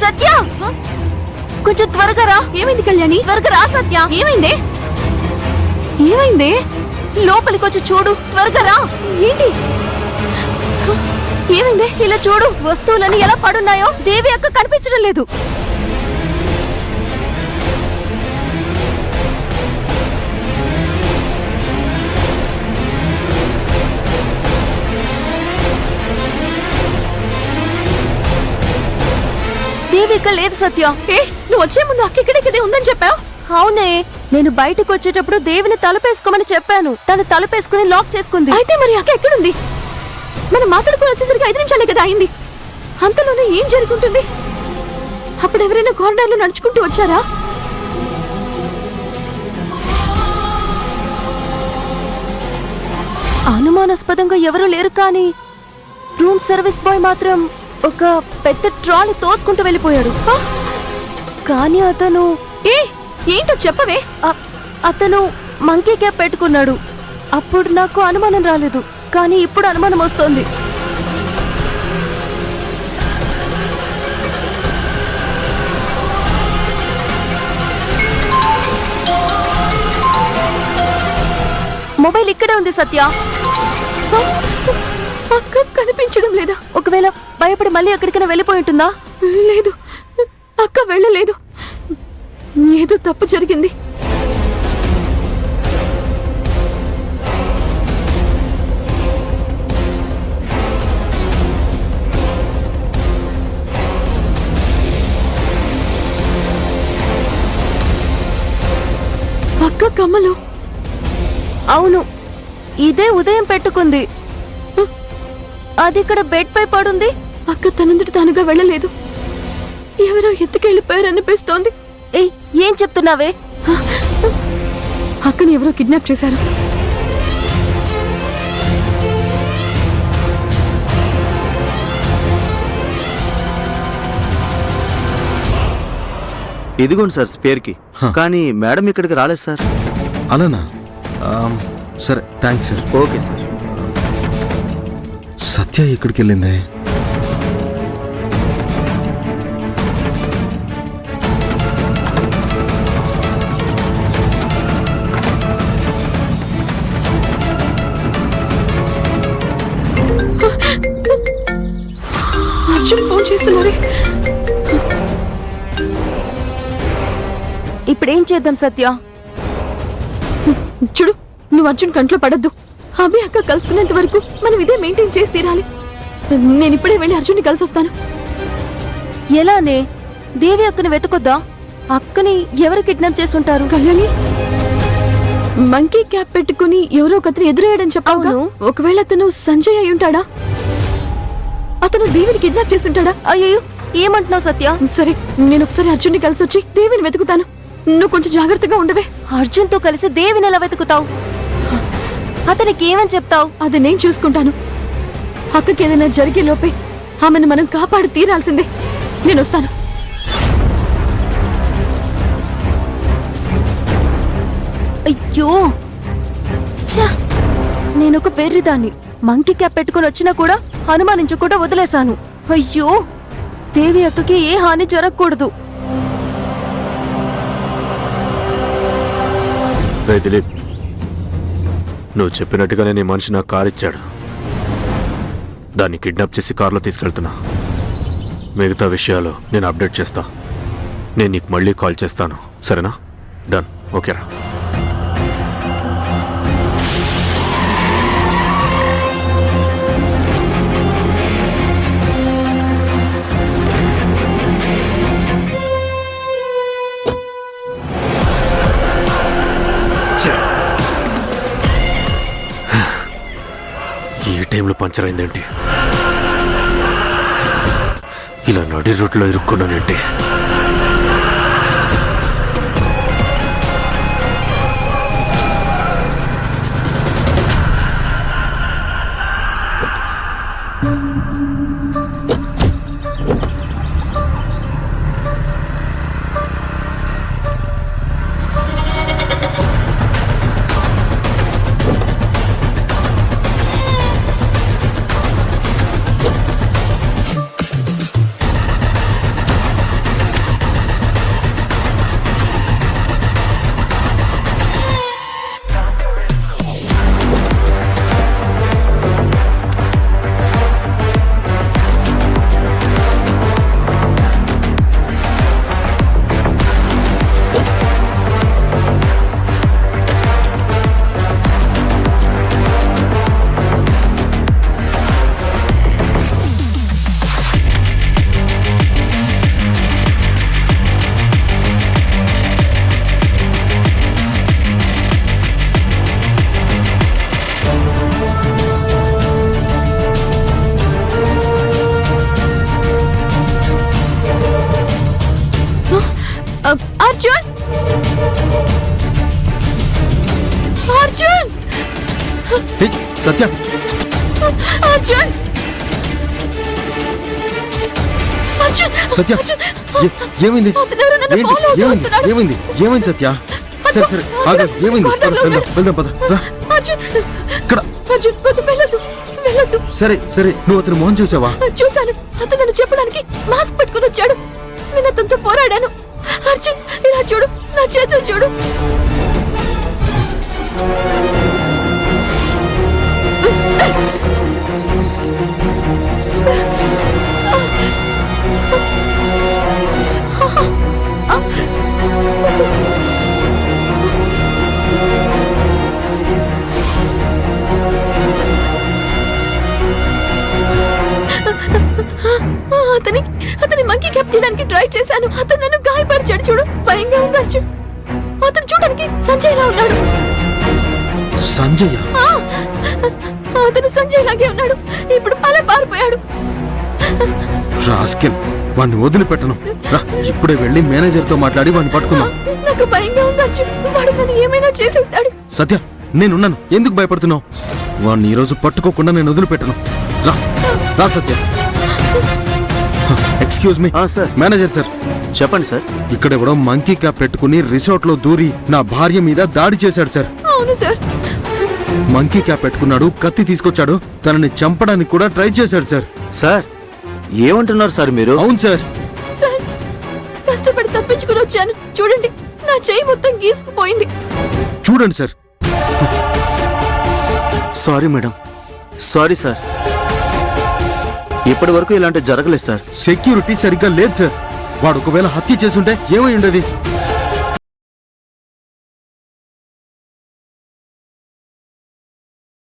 సత్య కొంచెం త్వరగా రా. ఏమైంది కళ్యాణి? త్వరగా రా సత్య. ఏమైంది? ఏమైంది? లోపలికి వచ్చి చూడు, త్వరగా రా. ఏంటి ఏమైంది? ఇలా చూడు, వస్తువులన్నీ ఎలా పడున్నాయో. దేవి అక్క కనిపించడం లేదు. దేవి అక్క లేదు సత్య. నువ్వు వచ్చే ముందు అక్క ఇక్కడే ఉందని చెప్పావు. అవునే, నేను బయటకు వచ్చేటప్పుడు దేవిని తలుపేసుకోమని చెప్పాను. తను తలుపేసుకుని లాక్ చేసుకుంది. అయితే మరి అక్క ఎక్కడుంది? మనం మాట్లాడుకుని వచ్చేసరికి 5 నిమిషాలే కదా అయింది. అంతలోనే ఏం జరుగుతుంది? అప్పుడు ఎవరైనా కారిడార్లో నడుచుకుంటూ వచ్చారా? అనుమానాస్పదంగా ఎవరూ లేరు, కానీ రూమ్ సర్వీస్ బాయ్ మాత్రం ఒక పెద్ద ట్రాలీ తోసుకుంటూ వెళ్ళిపోయాడు. కానీ అతను ఏంటో చెప్పవే. అతను మంకీ క్యాప్ పెట్టుకున్నాడు. అప్పుడు నాకు అనుమానం రాలేదు, కానీ ఇప్పుడు అనుమానం వస్తోంది. మొబైల్ ఇక్కడే ఉంది సత్య. అక్క కనిపించడం లేదా? ఒకవేళ భయపడి మళ్ళీ ఎక్కడికైనా వెళ్ళిపోయి ఉంటుందా? లేదు, అక్క వెళ్ళలేదు. ఏదో తప్పు జరిగింది. అక్క కమ్మలు. అవును, ఇదే ఉదయం పెట్టుకుంది. అది ఇక్కడ బెడ్ పై పడుంది. అక్క తనంతట తానుగా వెళ్ళలేదు. ఎవరో ఎత్తుకెళ్ళిపోయారనిపిస్తోంది. ఏం చెప్తున్నావే? అక్కని ఎవరో కిడ్నాప్ చేశారు. ఇదిగోండి సార్ స్పేర్ కి. కానీ మేడం ఇక్కడికి రాలేదు సార్. అలానా? సరే, thanks sir. Okay sir. Satya ఎక్కడికి వెళ్ళిందే? అర్జున్ ఫోన్ చేస్తున్నారే. ఇప్పుడేం చేద్దాం సత్య? చూడు, నువ్వు అర్జున్ కంట్లో పడద్దు. అభి అక్క కలుసుకునేంత వరకు మనం ఇదే మెయింటైన్ చేసి తీరాలి. నేను ఇప్పుడే వెళ్ళి అర్జున్ని కలిసి వస్తాను. ఎలానే? దేవి అక్కని వెతుకొద్దా? అక్కని ఎవరు కిడ్నాప్ చేస్తుంటారు? కళ్యాణి, మంకీ క్యాప్ పెట్టుకుని ఎవరో ఒకతను ఎదురయ్యాడని చెప్పావు. ఒకవేళ అతను సంజయ్ అయి ఉంటాడా? అతను దేవిని కిడ్నాప్ చేస్తుంటాడా? అయ్యో, ఏమంటున్నావు సత్య? సరే, నేను ఒకసారి అర్జున్ని కలిసి వచ్చి దేవిని వెతుకుతాను. నువ్వు కొంచెం జాగ్రత్తగా ఉండవే. అర్జున్ తో కలిసి దేవిని ఎలా వెతుకుతావు? అతనికి ఏమని చెప్తావు? అది నేను చూసుకుంటాను. అక్కకి ఏదైనా జరిగే లోపే ఆమెను మనం కాపాడి తీరాల్సిందే. నేను వస్తాను. అయ్యో, నేనొక వెర్రిదాన్ని. మంకీ క్యాప్ పెట్టుకుని వచ్చినా కూడా అనుమానించకుండా వదిలేశాను. అయ్యో, దేవి అక్కకి ఏ హాని జరగకూడదు. రే దిలీప్, నువ్వు చెప్పినట్టుగానే నీ మనిషి నాకు కారు ఇచ్చాడు. దాన్ని కిడ్నాప్ చేసి కారులో తీసుకెళ్తున్నా. మిగతా విషయాలు నేను అప్డేట్ చేస్తా. నేను నీకు మళ్ళీ కాల్ చేస్తాను, సరేనా? డన్, ఓకేరా? ఈ టైంలో పంచర్ అయిందేంటి? ఇలా నడి రూట్లో ఇరుక్కున్నానేంటి? అర్జున్ అర్జున్ ఏయ్, సత్య అర్జున్ అర్జున్ సత్య ఏమైంది అతను ఎవరో నన్ను ఏంటి follow ఏమైంది చేస్తున్నాడు. ఏమైంది ఏమైంది సత్య సరే సరే ఆగు ఏమైంది పద, వెళ్దాం పద రా అర్జున్ ఇక్కడ అర్జున్ వద్దు, వెళ్ళొద్దు వెళ్ళొద్దు. సరే సరే నువ్వు అతని మొహం చూసావా చూశాను. అతను నన్ను చెప్పడానికి మాస్క్ పెట్టుకుని వచ్చాడు. నేను అతనితో పోరాడాను. అర్జున్ ఇలా చూడు, నా చేతులు చూడు. అతని అతని మంకీ క్యాప్ తీయడానికి ట్రై చేశాను. అతను నన్ను గాయపరిచాడు. చూడు, భయంగా ఉంది అర్జున్. అతను చూడడానికి సంజయ్ లా ఉన్నాడు. సంజయ్ ఆ! అతను సంజయ్ లాగే ఉన్నాడు. ఇప్పుడు అలా పారిపోయాడు. రాస్కెల్ వాడిని వదిలిపెట్టను రా ఇప్పుడే వెళ్ళి మేనేజర్ తో మాట్లాడి వాడిని పట్టుకుందాం నాకు భయంగా ఉంది అర్జున్. వాడు నన్ను ఏమైనా చేసేస్తాడు. సత్య నేనున్నాను ఎందుకు భయపడుతున్నావు వాడిని ఈ రోజు పట్టుకోకుండా నేను వదిలిపెట్టను రా రా Satya excuse me sir manager sir చెప్పండి సార్. ఇక్కడెవడో మంకీ క్యాప్ పెట్టుకుని రిసార్ట్ లో దూరి నా భార్య మీద దాడి చేశాడు సార్ అవును సార్. మంకీ క్యాప్ పెట్టుకున్నాడు కత్తి తీసుకొచ్చాడు తనని చంపడానికి కూడా ట్రై చేశాడు సార్ సార్ ఏమంటున్నారు సార్ మీరు? అవును సార్ సార్ కష్టపడి తప్పించుకుని వచ్చాను. చూడండి, నా చెయ్యి మొత్తం గీసుకుపోయింది. చూడండి sir sorry madam, sorry sir. ఇప్పటి వరకు ఇలాంటి జరగలేదు సార్. సెక్యూరిటీ సరిగ్గా లేదు సార్ వాడు ఒకవేళ హత్య చేసుంటే ఏమై ఉండేది